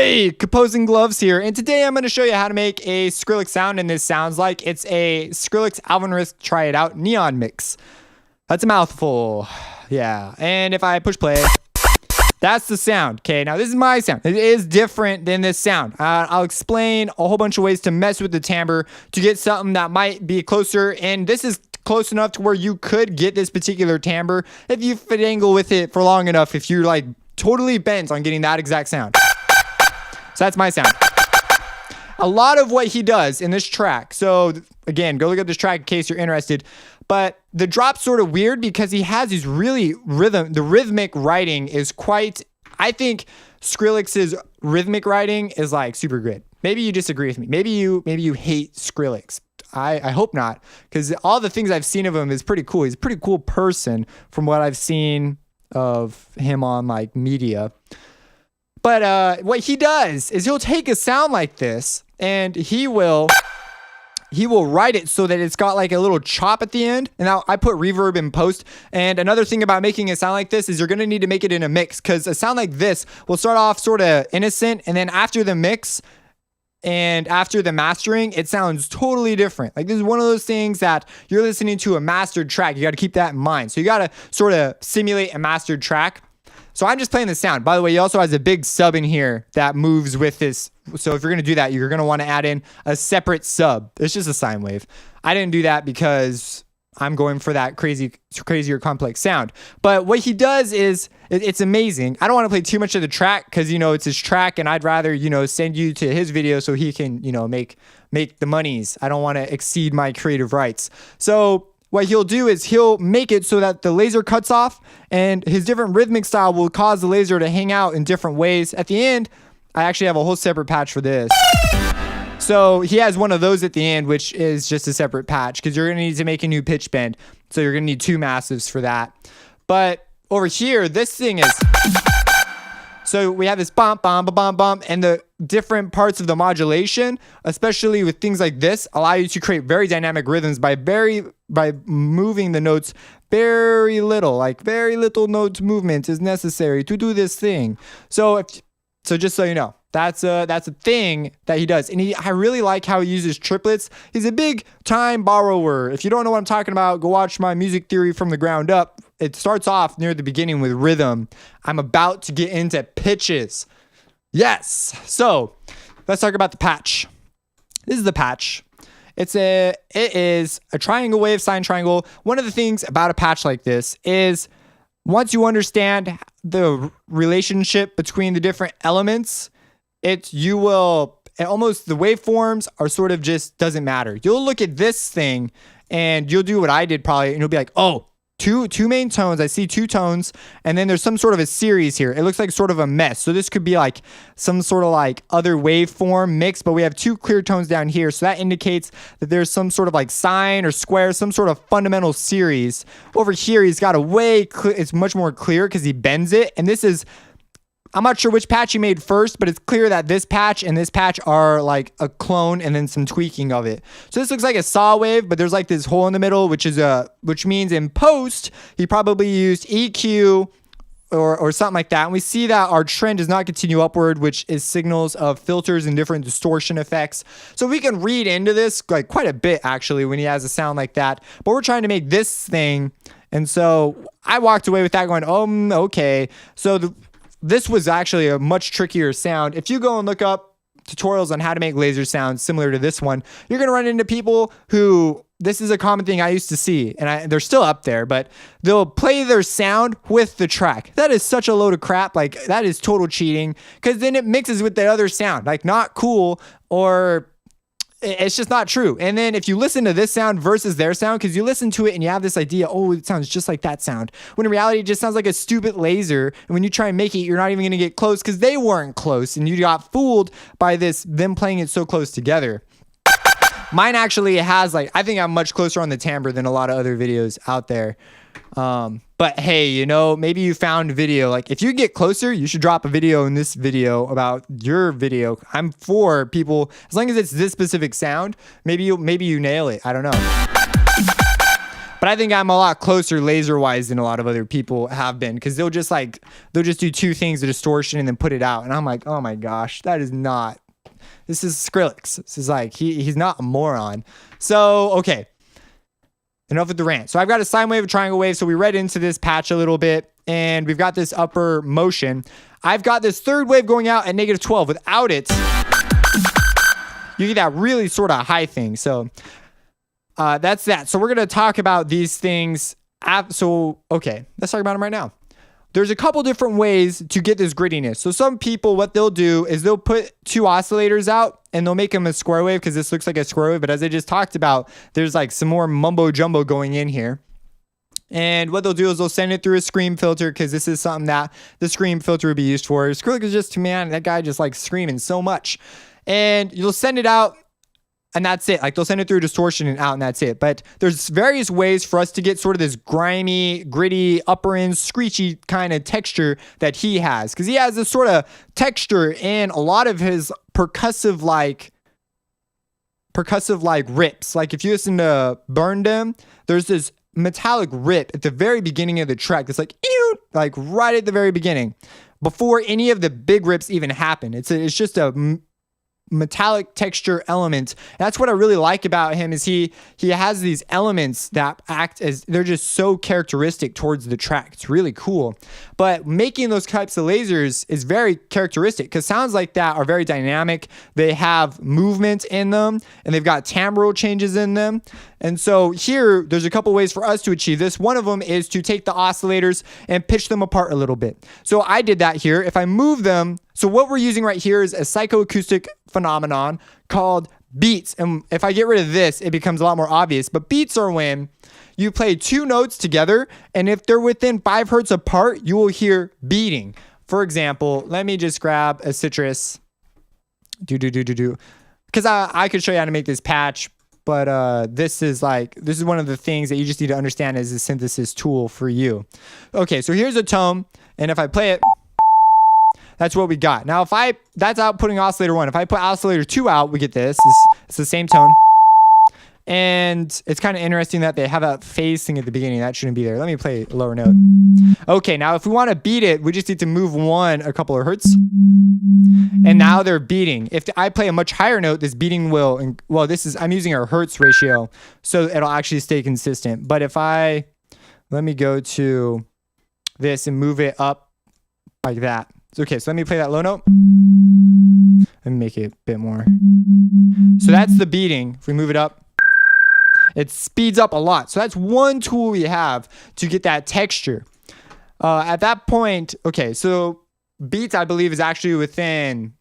Hey, Composing Gloves here, and today I'm going to show you how to make a Skrillex sound, and this sounds like it's a Skrillex Alvin Risk Try It Out Neon mix. That's a mouthful. Yeah, and if I push play, that's the sound. Okay, now this is my sound. It is different than this sound. I'll explain a whole bunch of ways to mess with the timbre to get something that might be closer, and this is close enough to where you could get this particular timbre if you finagle with it for long enough, if you're like totally bent on getting that exact sound. So that's my sound. A lot of what he does in this track, so again, go look at this track in case you're interested, but the drop's sort of weird because he has these really the rhythmic writing is quite, I think Skrillex's rhythmic writing is like super good. Maybe you disagree with me. Maybe you hate Skrillex. I hope not, because all the things I've seen of him is pretty cool. He's a pretty cool person from what I've seen of him on like media. But what he does is he'll take a sound like this and he will write it so that it's got like a little chop at the end. And now I put reverb in post. And another thing about making a sound like this is you're going to need to make it in a mix, because a sound like this will start off sort of innocent, and then after the mix and after the mastering, it sounds totally different. Like this is one of those things that you're listening to a mastered track. You got to keep that in mind. So you got to sort of simulate a mastered track. So I'm just playing the sound. By the way, he also has a big sub in here that moves with this. So if you're going to do that, you're going to want to add in a separate sub. It's just a sine wave. I didn't do that because I'm going for that crazier complex sound. But what he does is, it's amazing. I don't want to play too much of the track because, you know, it's his track, and I'd rather, you know, send you to his video so he can, you know, make the monies. I don't want to exceed my creative rights. So what he'll do is he'll make it so that the laser cuts off, and his different rhythmic style will cause the laser to hang out in different ways. At the end, I actually have a whole separate patch for this. So he has one of those at the end, which is just a separate patch because you're going to need to make a new pitch bend. So you're going to need two massives for that. But over here, this thing is... So we have this bump, bump, bump, bump, and the different parts of the modulation, especially with things like this, allow you to create very dynamic rhythms by moving the notes very little, like very little note movement is necessary to do this thing. So just so you know, that's a thing that he does. And I really like how he uses triplets. He's a big time borrower. If you don't know what I'm talking about, go watch my music theory from the ground up. It starts off near the beginning with rhythm. I'm about to get into pitches. Yes. So let's talk about the patch. This is the patch. It is a triangle wave, sine triangle. One of the things about a patch like this is once you understand the relationship between the different elements, almost the waveforms are sort of just doesn't matter. You'll look at this thing and you'll do what I did probably, and you'll be like, oh, two main tones. I see two tones, and then there's some sort of a series here. It looks like sort of a mess. So this could be like some sort of like other waveform mix, but we have two clear tones down here. So that indicates that there's some sort of like sine or square, some sort of fundamental series. Over here, he's got it's much more clear because he bends it. And this is, I'm not sure which patch he made first, but it's clear that this patch and this patch are like a clone and then some tweaking of it. So this looks like a saw wave, but there's like this hole in the middle, which means in post, he probably used EQ or something like that. And we see that our trend does not continue upward, which is signals of filters and different distortion effects. So we can read into this like quite a bit actually when he has a sound like that, but we're trying to make this thing. And so I walked away with that going, okay. So this was actually a much trickier sound. If you go and look up tutorials on how to make laser sounds similar to this one, you're going to run into people who, this is a common thing I used to see, and they're still up there, but they'll play their sound with the track. That is such a load of crap. Like, that is total cheating, because then it mixes with the other sound. Like, not cool, or it's just not true. And then if you listen to this sound versus their sound, because you listen to it and you have this idea, oh, it sounds just like that sound, when in reality it just sounds like a stupid laser. And when you try and make it, you're not even going to get close because they weren't close, and you got fooled by them playing it so close together. Mine actually has, like, I think I'm much closer on the timbre than a lot of other videos out there. But hey, you know, maybe you found a video. Like, if you get closer, you should drop a video in this video about your video. I'm for people, as long as it's this specific sound, maybe you nail it. I don't know. But I think I'm a lot closer laser wise than a lot of other people have been, because they'll just do two things, the distortion and then put it out. And I'm like, oh my gosh, this is Skrillex. This is like, he's not a moron. So, okay. Enough with the rant. So I've got a sine wave, a triangle wave. So we read into this patch a little bit, and we've got this upper motion. I've got this third wave going out at -12. Without it, you get that really sort of high thing. So that's that. So we're going to talk about these things. So, okay, let's talk about them right now. There's a couple different ways to get this grittiness. So some people, what they'll do is they'll put two oscillators out and they'll make them a square wave, because this looks like a square wave. But as I just talked about, there's like some more mumbo jumbo going in here. And what they'll do is they'll send it through a scream filter, because this is something that the scream filter would be used for. Skrillex is just, man, that guy just like screaming so much. And you'll send it out, and that's it. Like, they'll send it through distortion and out, and that's it. But there's various ways for us to get sort of this grimy, gritty, upper end, screechy kind of texture that he has. Because he has this sort of texture in a lot of his percussive rips. Like, if you listen to Burn Them, there's this metallic rip at the very beginning of the track. It's like, ew, like right at the very beginning, before any of the big rips even happen. It's just a metallic texture element. That's what I really like about him, is he has these elements that act as, they're just so characteristic towards the track. It's really cool. But making those types of lasers is very characteristic, because sounds like that are very dynamic. They have movement in them, and they've got timbral changes in them. And so here, there's a couple ways for us to achieve this. One of them is to take the oscillators and pitch them apart a little bit. So I did that here. If I move them, so what we're using right here is a psychoacoustic phenomenon called beats. And if I get rid of this, it becomes a lot more obvious. But beats are when you play two notes together, and if they're within 5 hertz apart, you will hear beating. For example, let me just grab a citrus. Because I could show you how to make this patch. But this is one of the things that you just need to understand as a synthesis tool for you. Okay, so here's a tone, and if I play it, that's what we got. Now, that's outputting oscillator 1. If I put oscillator 2 out, we get this. It's the same tone. And it's kind of interesting that they have that phase thing at the beginning. That shouldn't be there. Let me play a lower note. Okay, now if we want to beat it, we just need to move one a couple of hertz. And now they're beating. If I play a much higher note, this beating will, well, I'm using a hertz ratio, so it'll actually stay consistent. But if let me go to this and move it up like that. Okay, so let me play that low note. Let me make it a bit more. So that's the beating. If we move it up, it speeds up a lot. So that's one tool we have to get that texture. At that point, okay, so beats, I believe, is actually within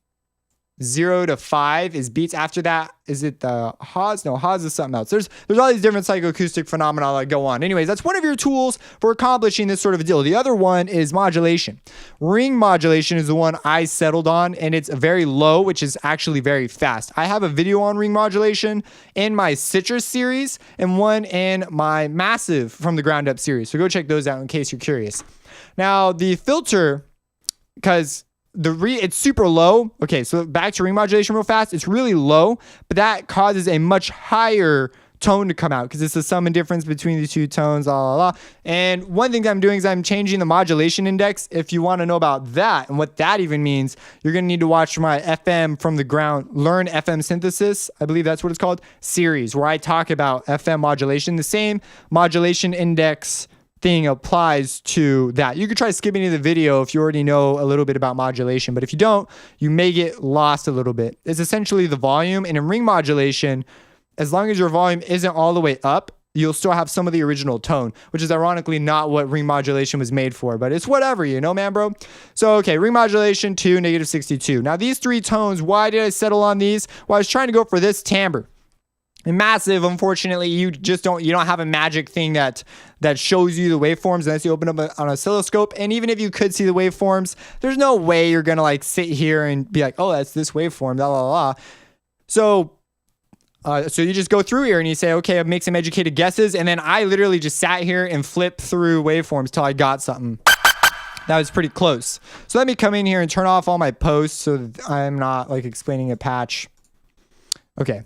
0 to 5 is beats. After that, is it the Haas? No, Haas is something else. There's all these different psychoacoustic phenomena that go on. Anyways, that's one of your tools for accomplishing this sort of a deal. The other one is modulation. Ring modulation is the one I settled on, and it's very low, which is actually very fast. I have a video on ring modulation in my Citrus series and one in my Massive from the Ground Up series. So go check those out in case you're curious. Now, the filter, because it's super low. Okay, so back to ring modulation real fast. It's really low, but that causes a much higher tone to come out because it's the sum and difference between the two tones, And one thing that I'm doing is I'm changing the modulation index. If you want to know about that and what that even means, you're going to need to watch my FM from the ground, Learn FM Synthesis, I believe that's what it's called, series, where I talk about FM modulation. The same modulation index thing applies to that. You could try skipping to the video if you already know a little bit about modulation, but if you don't, you may get lost a little bit. It's essentially the volume, and in ring modulation, as long as your volume isn't all the way up, you'll still have some of the original tone, which is ironically not what ring modulation was made for, but it's whatever, man, bro? So, okay, ring modulation 2, -62. Now, these three tones, why did I settle on these? Well, I was trying to go for this timbre. And Massive, unfortunately, you don't have a magic thing that shows you the waveforms unless you open up an oscilloscope. And even if you could see the waveforms, there's no way you're gonna like sit here and be like, oh, that's this waveform, blah blah blah. So you just go through here and you say, okay, make some educated guesses, and then I literally just sat here and flipped through waveforms till I got something. That was pretty close. So let me come in here and turn off all my posts so that I'm not like explaining a patch. Okay.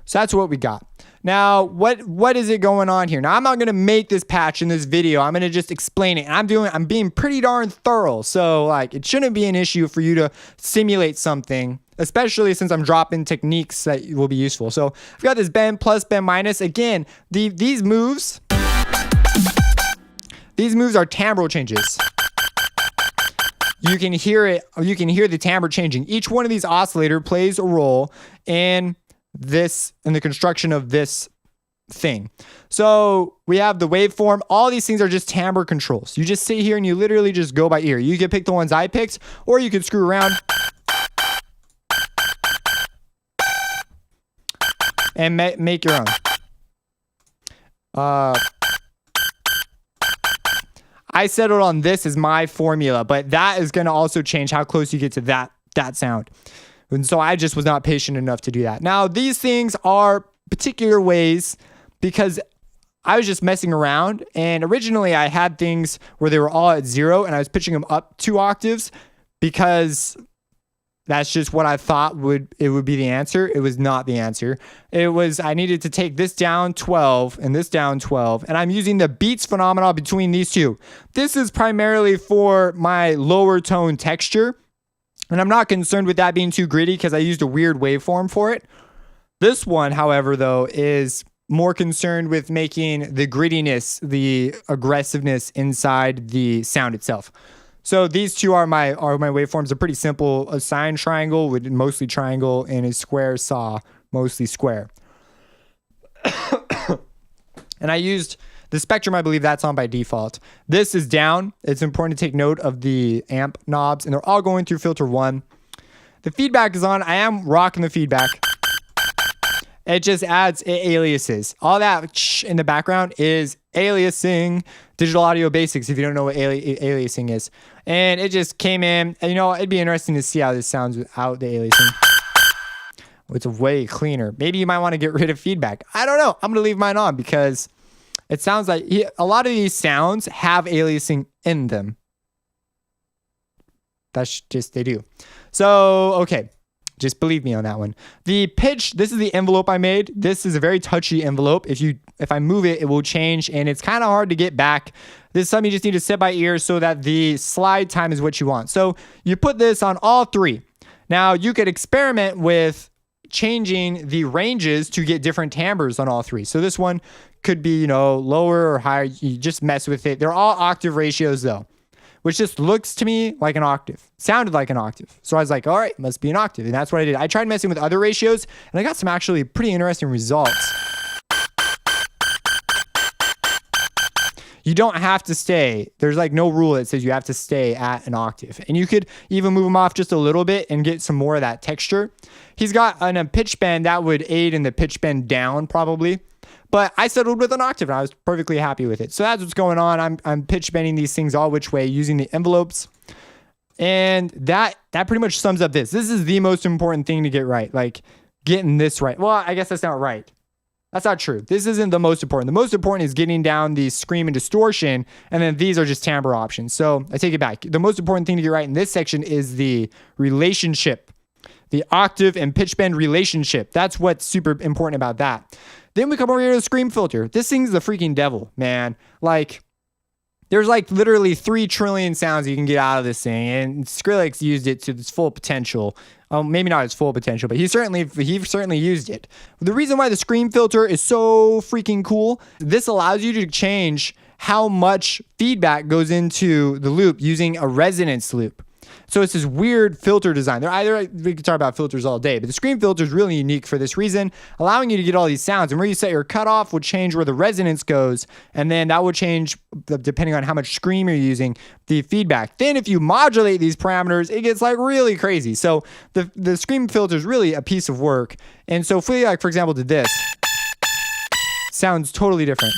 So that's what we got. Now, what is it going on here? Now, I'm not going to make this patch in this video. I'm going to just explain it. And I'm being pretty darn thorough. So, like, it shouldn't be an issue for you to simulate something, especially since I'm dropping techniques that will be useful. So, I've got this bend plus, bend minus. Again, these moves are timbral changes. You can hear it. You can hear the timbre changing. Each one of these oscillator plays a role in the construction of this thing. So we have the waveform. All these things are just timbre controls. You just sit here and you literally just go by ear. You could pick the ones I picked, or you could screw around and make your own. I settled on this as my formula, but that is going to also change how close you get to that sound. And so I just was not patient enough to do that. Now, these things are particular ways because I was just messing around. And originally I had things where they were all at 0 and I was pitching them up 2 octaves because that's just what I thought would be the answer. It was not the answer. It was, I needed to take this down 12 and this down 12. And I'm using the beats phenomenon between these two. This is primarily for my lower tone texture. And I'm not concerned with that being too gritty because I used a weird waveform for it. This one, however, though, is more concerned with making the grittiness, the aggressiveness inside the sound itself. So these two are my waveforms. They're pretty simple. A sine triangle with mostly triangle and a square saw, mostly square. And I used the spectrum, I believe that's on by default. This is down. It's important to take note of the amp knobs, and they're all going through filter 1. The feedback is on. I am rocking the feedback. It just adds aliases. All that in the background is aliasing. Digital Audio Basics, if you don't know what aliasing is. And it just came in. And, you know, it'd be interesting to see how this sounds without the aliasing. It's way cleaner. Maybe you might want to get rid of feedback. I don't know. I'm going to leave mine on because it sounds like a lot of these sounds have aliasing in them. That's just, they do. So, okay. Just believe me on that one. The pitch, this is the envelope I made. This is a very touchy envelope. If I move it, it will change, and it's kind of hard to get back. This is something you just need to set by ear so that the slide time is what you want. So you put this on all 3. Now, you could experiment with changing the ranges to get different timbres on all 3. So this one could be, you know, lower or higher. You just mess with it. They're all octave ratios though, which just looks to me like an octave. Sounded like an octave. So I was like, all right, must be an octave. And that's what I did. I tried messing with other ratios and I got some actually pretty interesting results. You don't have to stay. There's like no rule that says you have to stay at an octave. And you could even move them off just a little bit and get some more of that texture. He's got a pitch bend that would aid in the pitch bend down probably. But I settled with an octave and I was perfectly happy with it. So that's what's going on. I'm pitch bending these things all which way using the envelopes. And that pretty much sums up this. This is the most important thing to get right. Like getting this right. Well, I guess that's not right. That's not true. This isn't the most important. The most important is getting down the scream and distortion. And then these are just timbre options. So I take it back. The most important thing to get right in this section is the relationship. The octave and pitch bend relationship. That's what's super important about that. Then we come over here to the scream filter. This thing's the freaking devil, man. Like, there's like literally 3 trillion sounds you can get out of this thing. And Skrillex used it to its full potential. Maybe not its full potential, but he certainly used it. The reason why the scream filter is so freaking cool, this allows you to change how much feedback goes into the loop using a resonance loop. So it's this weird filter design. We could talk about filters all day, but the scream filter is really unique for this reason, allowing you to get all these sounds. And where you set your cutoff will change where the resonance goes, and then that will change, depending on how much scream you're using, the feedback. Then if you modulate these parameters, it gets like really crazy. So the scream filter is really a piece of work. And so if we, like, for example, did this, sounds totally different.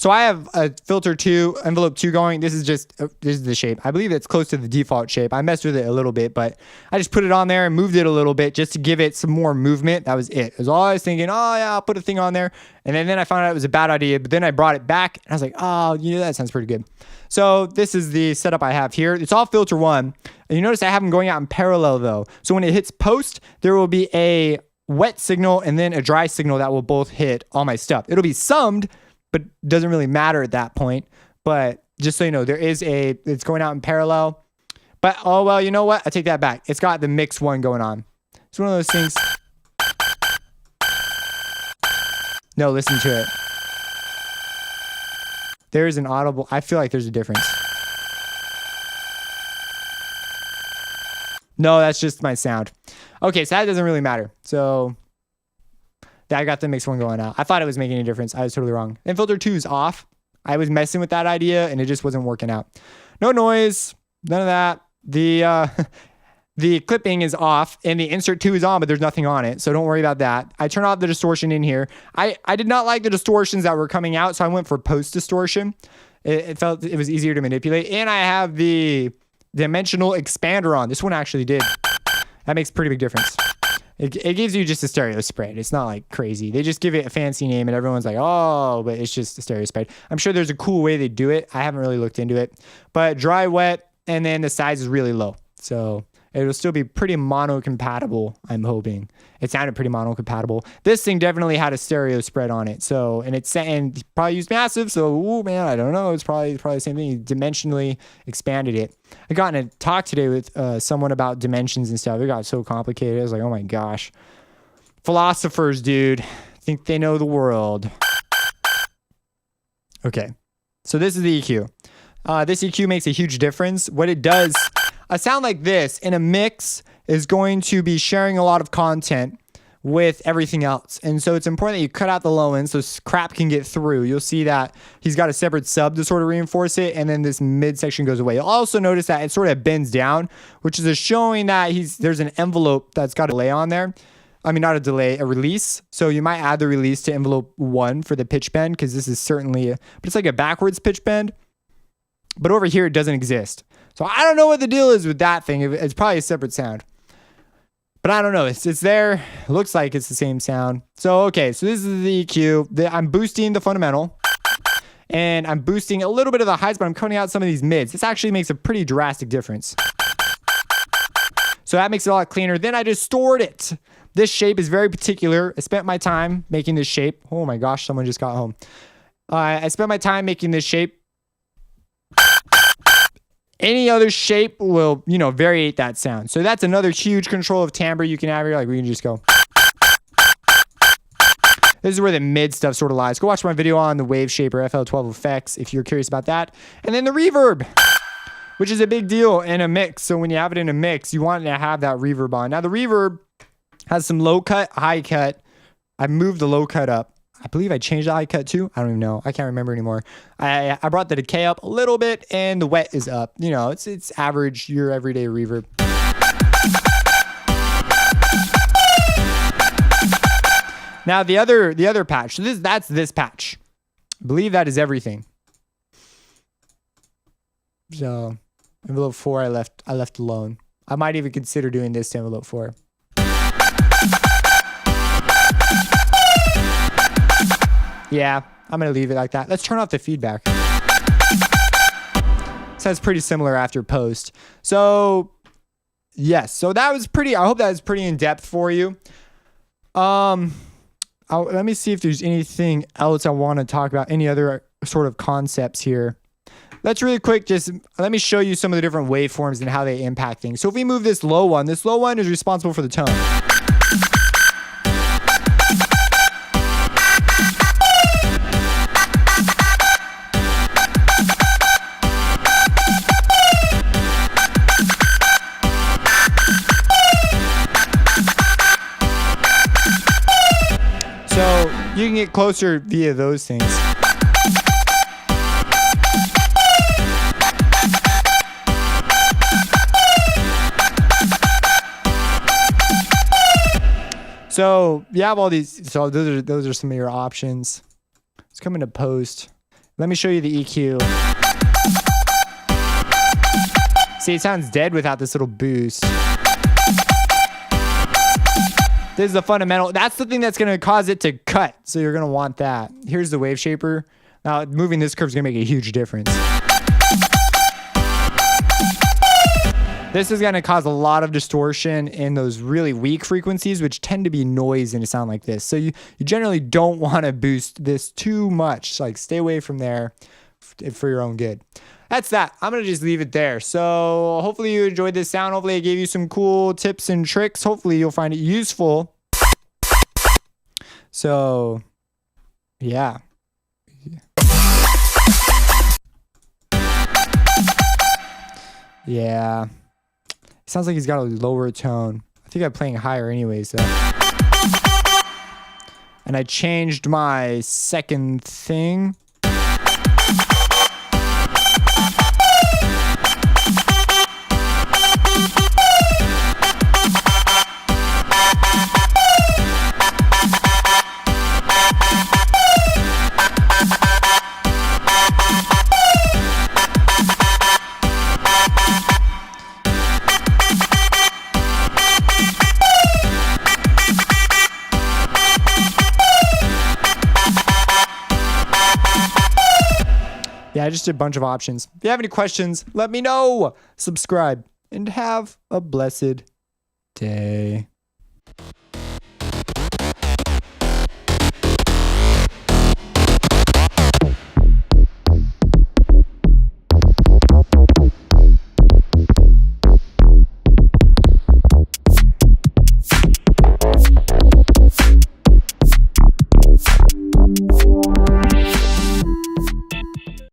So I have a filter 2, envelope 2 going. This is just, this is the shape. I believe it's close to the default shape. I messed with it a little bit, but I just put it on there and moved it a little bit just to give it some more movement. That was it. It was all I was thinking, oh yeah, I'll put a thing on there. And then I found out it was a bad idea, but then I brought it back and I was like, oh, that sounds pretty good. So this is the setup I have here. It's all filter 1. And you notice I have them going out in parallel though. So when it hits post, there will be a wet signal and then a dry signal that will both hit all my stuff. It'll be summed, but doesn't really matter at that point. But just so you know, it's going out in parallel. But oh well, you know what? I take that back. It's got the mix 1 going on. It's one of those things. No, listen to it. There's an audible, I feel like there's a difference. No, that's just my sound. Okay, so that doesn't really matter. So I got the mix 1 going out. I thought it was making a difference. I was totally wrong. And filter 2 is off. I was messing with that idea and it just wasn't working out. No noise, none of that. The clipping is off and the insert 2 is on, but there's nothing on it. So don't worry about that. I turned off the distortion in here. I did not like the distortions that were coming out, so I went for post distortion. It felt it was easier to manipulate. And I have the dimensional expander on. This one actually did. That makes a pretty big difference. It gives you just a stereo spread. It's not like crazy. They just give it a fancy name and everyone's like, oh, but it's just a stereo spread. I'm sure there's a cool way they do it. I haven't really looked into it. But dry, wet, and then the size is really low. So it'll still be pretty mono compatible, I'm hoping. It sounded pretty mono compatible. This thing definitely had a stereo spread on it. So, and probably used massive. So, ooh, man, I don't know. It's probably the same thing. He dimensionally expanded it. I got in a talk today with someone about dimensions and stuff. It got so complicated. I was like, oh my gosh. Philosophers, dude, think they know the world. Okay. So this is the EQ. This EQ makes a huge difference. What it does, a sound like this in a mix is going to be sharing a lot of content with everything else. And so it's important that you cut out the low end so crap can get through. You'll see that he's got a separate sub to sort of reinforce it, and then this mid section goes away. You'll also notice that it sort of bends down, which is showing that there's an envelope that's got a delay on there. I mean, not a delay, a release. So you might add the release to envelope 1 for the pitch bend, because this is certainly, but it's like a backwards pitch bend. But over here, it doesn't exist. So I don't know what the deal is with that thing. It's probably a separate sound. But I don't know. It's there. It looks like it's the same sound. So, okay. So this is the EQ. I'm boosting the fundamental. And I'm boosting a little bit of the highs, but I'm cutting out some of these mids. This actually makes a pretty drastic difference. So that makes it a lot cleaner. Then I distorted it. This shape is very particular. I spent my time making this shape. Oh my gosh, someone just got home. I spent my time making this shape. Any other shape will, variate that sound. So that's another huge control of timbre you can have here. Like we can just go. This is where the mid stuff sort of lies. Go watch my video on the Wave Shaper FL12 effects if you're curious about that. And then the reverb, which is a big deal in a mix. So when you have it in a mix, you want to have that reverb on. Now the reverb has some low cut, high cut. I moved the low cut up. I believe I changed the high cut too. I don't even know. I can't remember anymore. I brought the decay up a little bit and the wet is up. It's average, your everyday reverb. Now the other patch. So that's this patch. I believe that is everything. So envelope 4 I left alone. I might even consider doing this to envelope 4. Yeah, I'm going to leave it like that. Let's turn off the feedback. Sounds pretty similar after post. So, yes. So that was pretty, I hope that was pretty in-depth for you. Let me see if there's anything else I want to talk about. Any other sort of concepts here. Let's really quick just, let me show you some of the different waveforms and how they impact things. So if we move this low one is responsible for the tone. So you can get closer via those things. So you have all these. So those are some of your options. Let's come into post. Let me show you the EQ. See, it sounds dead without this little boost. This is the fundamental. That's the thing that's going to cause it to cut. So you're going to want that. Here's the wave shaper. Now, moving this curve is going to make a huge difference. This is going to cause a lot of distortion in those really weak frequencies, which tend to be noise in a sound like this. So you generally don't want to boost this too much. So like stay away from there for your own good. That's that. I'm going to just leave it there. So hopefully you enjoyed this sound. Hopefully I gave you some cool tips and tricks. Hopefully you'll find it useful. So yeah. Yeah. Sounds like he's got a lower tone. I think I'm playing higher anyways, though. And I changed my second thing. Yeah, I just did a bunch of options. If you have any questions, let me know. Subscribe and have a blessed day.